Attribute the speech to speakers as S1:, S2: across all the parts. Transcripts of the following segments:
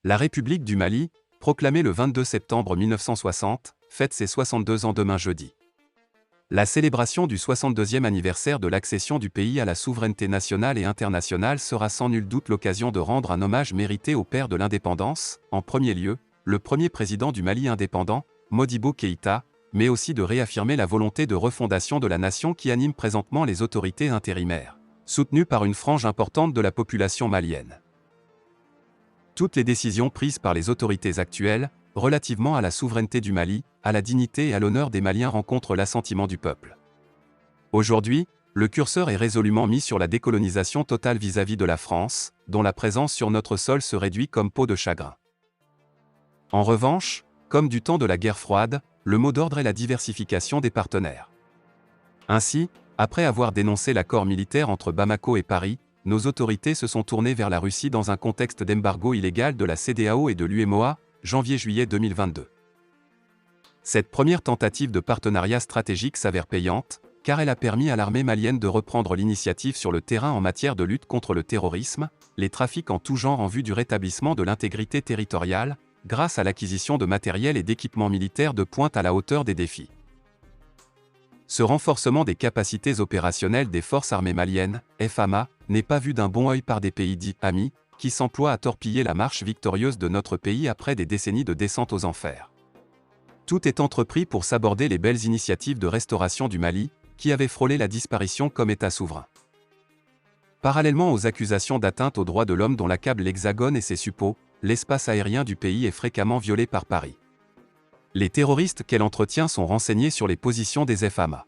S1: La République du Mali, proclamée le 22 septembre 1960, fête ses 62 ans demain jeudi. La célébration du 62e anniversaire de l'accession du pays à la souveraineté nationale et internationale sera sans nul doute l'occasion de rendre un hommage mérité au père de l'indépendance, en premier lieu, le premier président du Mali indépendant, Modibo Keïta, mais aussi de réaffirmer la volonté de refondation de la nation qui anime présentement les autorités intérimaires, soutenues par une frange importante de la population malienne. Toutes les décisions prises par les autorités actuelles, relativement à la souveraineté du Mali, à la dignité et à l'honneur des Maliens rencontrent l'assentiment du peuple. Aujourd'hui, le curseur est résolument mis sur la décolonisation totale vis-à-vis de la France, dont la présence sur notre sol se réduit comme peau de chagrin. En revanche, comme du temps de la guerre froide, le mot d'ordre est la diversification des partenaires. Ainsi, après avoir dénoncé l'accord militaire entre Bamako et Paris, nos autorités se sont tournées vers la Russie dans un contexte d'embargo illégal de la CEDEAO et de l'UEMOA, janvier-juillet 2022. Cette première tentative de partenariat stratégique s'avère payante, car elle a permis à l'armée malienne de reprendre l'initiative sur le terrain en matière de lutte contre le terrorisme, les trafics en tout genre en vue du rétablissement de l'intégrité territoriale, grâce à l'acquisition de matériel et d'équipements militaires de pointe à la hauteur des défis. Ce renforcement des capacités opérationnelles des forces armées maliennes, FAMA, n'est pas vu d'un bon œil par des pays dits amis, qui s'emploient à torpiller la marche victorieuse de notre pays après des décennies de descente aux enfers. Tout est entrepris pour saborder les belles initiatives de restauration du Mali, qui avaient frôlé la disparition comme État souverain. Parallèlement aux accusations d'atteinte aux droits de l'homme dont l'accable l'Hexagone et ses suppôts, l'espace aérien du pays est fréquemment violé par Paris. Les terroristes qu'elle entretient sont renseignés sur les positions des FAMA.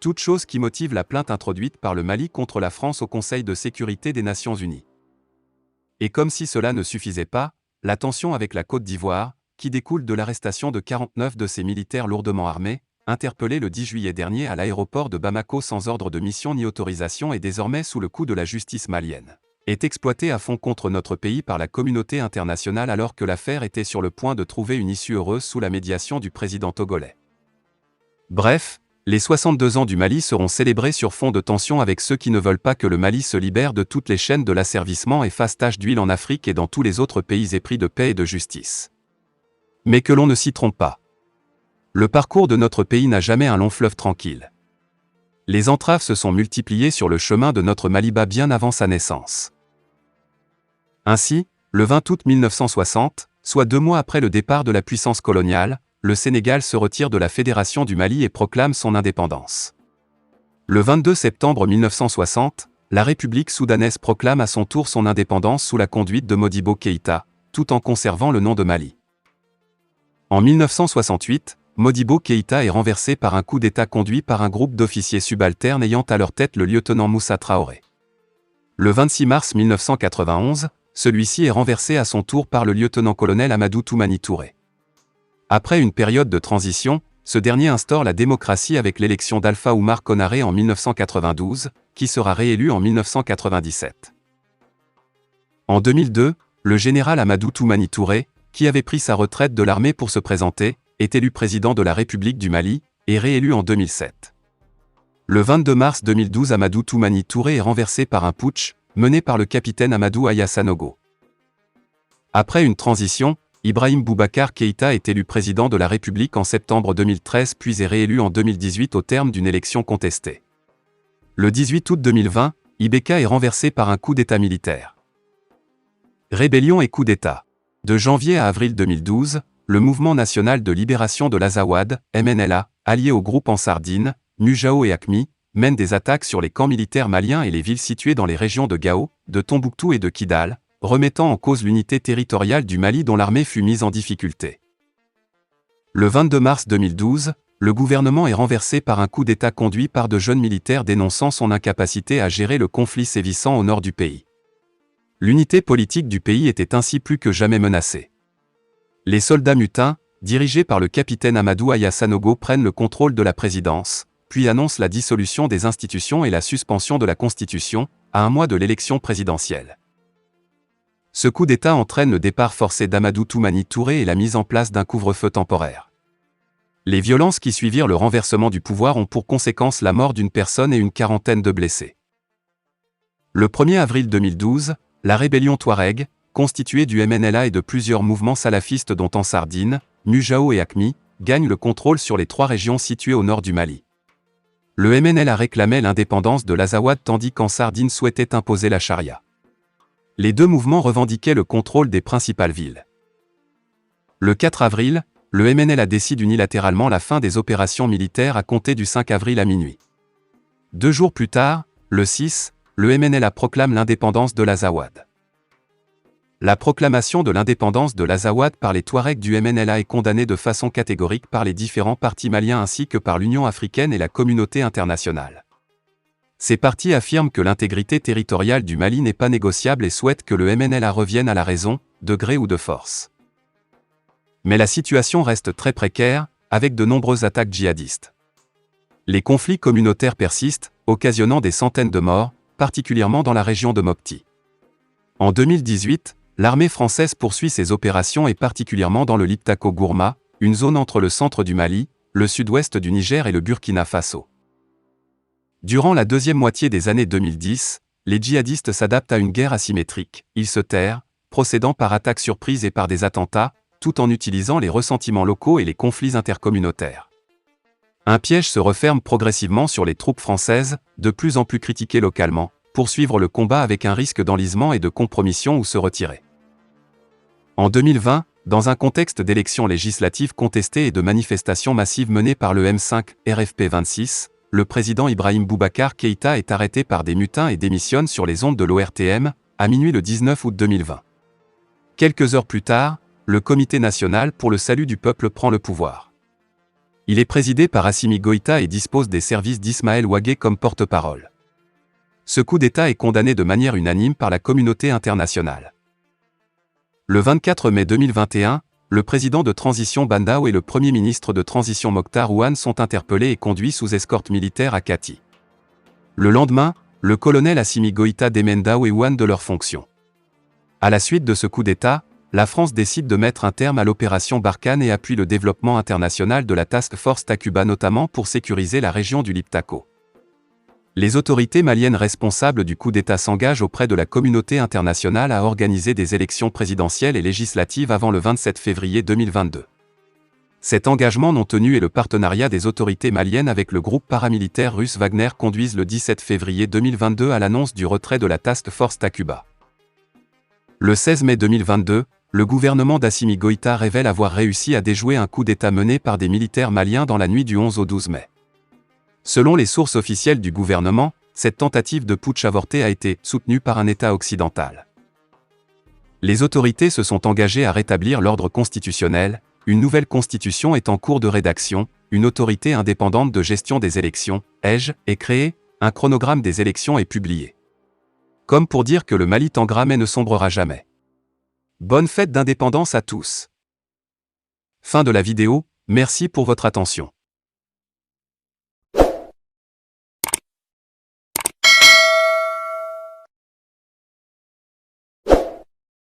S1: Toute chose qui motive la plainte introduite par le Mali contre la France au Conseil de sécurité des Nations Unies. Et comme si cela ne suffisait pas, la tension avec la Côte d'Ivoire, qui découle de l'arrestation de 49 de ses militaires lourdement armés, interpellés le 10 juillet dernier à l'aéroport de Bamako sans ordre de mission ni autorisation et désormais sous le coup de la justice malienne, est exploitée à fond contre notre pays par la communauté internationale alors que l'affaire était sur le point de trouver une issue heureuse sous la médiation du président togolais. Bref, les 62 ans du Mali seront célébrés sur fond de tension avec ceux qui ne veulent pas que le Mali se libère de toutes les chaînes de l'asservissement et fasse tache d'huile en Afrique et dans tous les autres pays épris de paix et de justice. Mais que l'on ne s'y trompe pas. Le parcours de notre pays n'a jamais un long fleuve tranquille. Les entraves se sont multipliées sur le chemin de notre Maliba bien avant sa naissance. Ainsi, le 20 août 1960, soit 2 mois après le départ de la puissance coloniale, le Sénégal se retire de la Fédération du Mali et proclame son indépendance. Le 22 septembre 1960, la République soudanaise proclame à son tour son indépendance sous la conduite de Modibo Keïta, tout en conservant le nom de Mali. En 1968, Modibo Keïta est renversé par un coup d'État conduit par un groupe d'officiers subalternes ayant à leur tête le lieutenant Moussa Traoré. Le 26 mars 1991, celui-ci est renversé à son tour par le lieutenant-colonel Amadou Toumani Touré. Après une période de transition, ce dernier instaure la démocratie avec l'élection d'Alpha Oumar Konaré en 1992, qui sera réélu en 1997. En 2002, le général Amadou Toumani Touré, qui avait pris sa retraite de l'armée pour se présenter, est élu président de la République du Mali, et réélu en 2007. Le 22 mars 2012, Amadou Toumani Touré est renversé par un putsch, mené par le capitaine Amadou Aya Sanogo. Après une transition, Ibrahim Boubacar Keïta est élu président de la République en septembre 2013 puis est réélu en 2018 au terme d'une élection contestée. Le 18 août 2020, Ibeka est renversé par un coup d'État militaire. Rébellion et coup d'État. De janvier à avril 2012, le Mouvement national de libération de l'Azawad, MNLA, allié au groupe Ansardine, Mujao et Acmi, mène des attaques sur les camps militaires maliens et les villes situées dans les régions de Gao, de Tombouctou et de Kidal, remettant en cause l'unité territoriale du Mali dont l'armée fut mise en difficulté. Le 22 mars 2012, le gouvernement est renversé par un coup d'État conduit par de jeunes militaires dénonçant son incapacité à gérer le conflit sévissant au nord du pays. L'unité politique du pays était ainsi plus que jamais menacée. Les soldats mutins, dirigés par le capitaine Amadou Aya Sanogo, prennent le contrôle de la présidence, puis annoncent la dissolution des institutions et la suspension de la Constitution, à un mois de l'élection présidentielle. Ce coup d'État entraîne le départ forcé d'Amadou Toumani Touré et la mise en place d'un couvre-feu temporaire. Les violences qui suivirent le renversement du pouvoir ont pour conséquence la mort d'une personne et une quarantaine de blessés. Le 1er avril 2012, la rébellion Touareg, constitué du MNLA et de plusieurs mouvements salafistes dont Ansardine, Mujao et AQMI, gagne le contrôle sur les 3 régions situées au nord du Mali. Le MNLA réclamait l'indépendance de l'Azawad tandis qu'Ansardine souhaitait imposer la charia. Les 2 mouvements revendiquaient le contrôle des principales villes. Le 4 avril, le MNLA décide unilatéralement la fin des opérations militaires à compter du 5 avril à minuit. 2 jours plus tard, le 6, le MNLA proclame l'indépendance de l'Azawad. La proclamation de l'indépendance de l'Azawad par les Touaregs du MNLA est condamnée de façon catégorique par les différents partis maliens ainsi que par l'Union africaine et la communauté internationale. Ces partis affirment que l'intégrité territoriale du Mali n'est pas négociable et souhaitent que le MNLA revienne à la raison, de gré ou de force. Mais la situation reste très précaire, avec de nombreuses attaques djihadistes. Les conflits communautaires persistent, occasionnant des centaines de morts, particulièrement dans la région de Mopti. En 2018, l'armée française poursuit ses opérations et particulièrement dans le Liptako-Gourma, une zone entre le centre du Mali, le sud-ouest du Niger et le Burkina Faso. Durant la deuxième moitié des années 2010, les djihadistes s'adaptent à une guerre asymétrique, ils se terrent, procédant par attaques surprises et par des attentats, tout en utilisant les ressentiments locaux et les conflits intercommunautaires. Un piège se referme progressivement sur les troupes françaises, de plus en plus critiquées localement, poursuivre le combat avec un risque d'enlisement et de compromission ou se retirer. En 2020, dans un contexte d'élections législatives contestées et de manifestations massives menées par le M5 RFP 26, le président Ibrahim Boubacar Keïta est arrêté par des mutins et démissionne sur les ondes de l'ORTM, à minuit le 19 août 2020. Quelques heures plus tard, le Comité national pour le salut du peuple prend le pouvoir. Il est présidé par Assimi Goïta et dispose des services d'Ismaël Ouagé comme porte-parole. Ce coup d'État est condamné de manière unanime par la communauté internationale. Le 24 mai 2021, le président de transition Bandao et le premier ministre de transition Mokhtar Ouane sont interpellés et conduits sous escorte militaire à Kati. Le lendemain, le colonel Assimi Goïta démène Dao et Ouane de leurs fonctions. À la suite de ce coup d'État, la France décide de mettre un terme à l'opération Barkhane et appuie le développement international de la Task Force Takuba notamment pour sécuriser la région du Liptako. Les autorités maliennes responsables du coup d'État s'engagent auprès de la communauté internationale à organiser des élections présidentielles et législatives avant le 27 février 2022. Cet engagement non tenu et le partenariat des autorités maliennes avec le groupe paramilitaire russe Wagner conduisent le 17 février 2022 à l'annonce du retrait de la Task Force Takuba. Le 16 mai 2022, le gouvernement d'Assimi Goïta révèle avoir réussi à déjouer un coup d'État mené par des militaires maliens dans la nuit du 11 au 12 mai. Selon les sources officielles du gouvernement, cette tentative de putsch avorté a été soutenue par un État occidental. Les autorités se sont engagées à rétablir l'ordre constitutionnel, une nouvelle constitution est en cours de rédaction, une autorité indépendante de gestion des élections, EGE, est créée, un chronogramme des élections est publié. Comme pour dire que le Mali tanguera mais ne sombrera jamais. Bonne fête d'indépendance à tous. Fin de la vidéo, merci pour votre attention.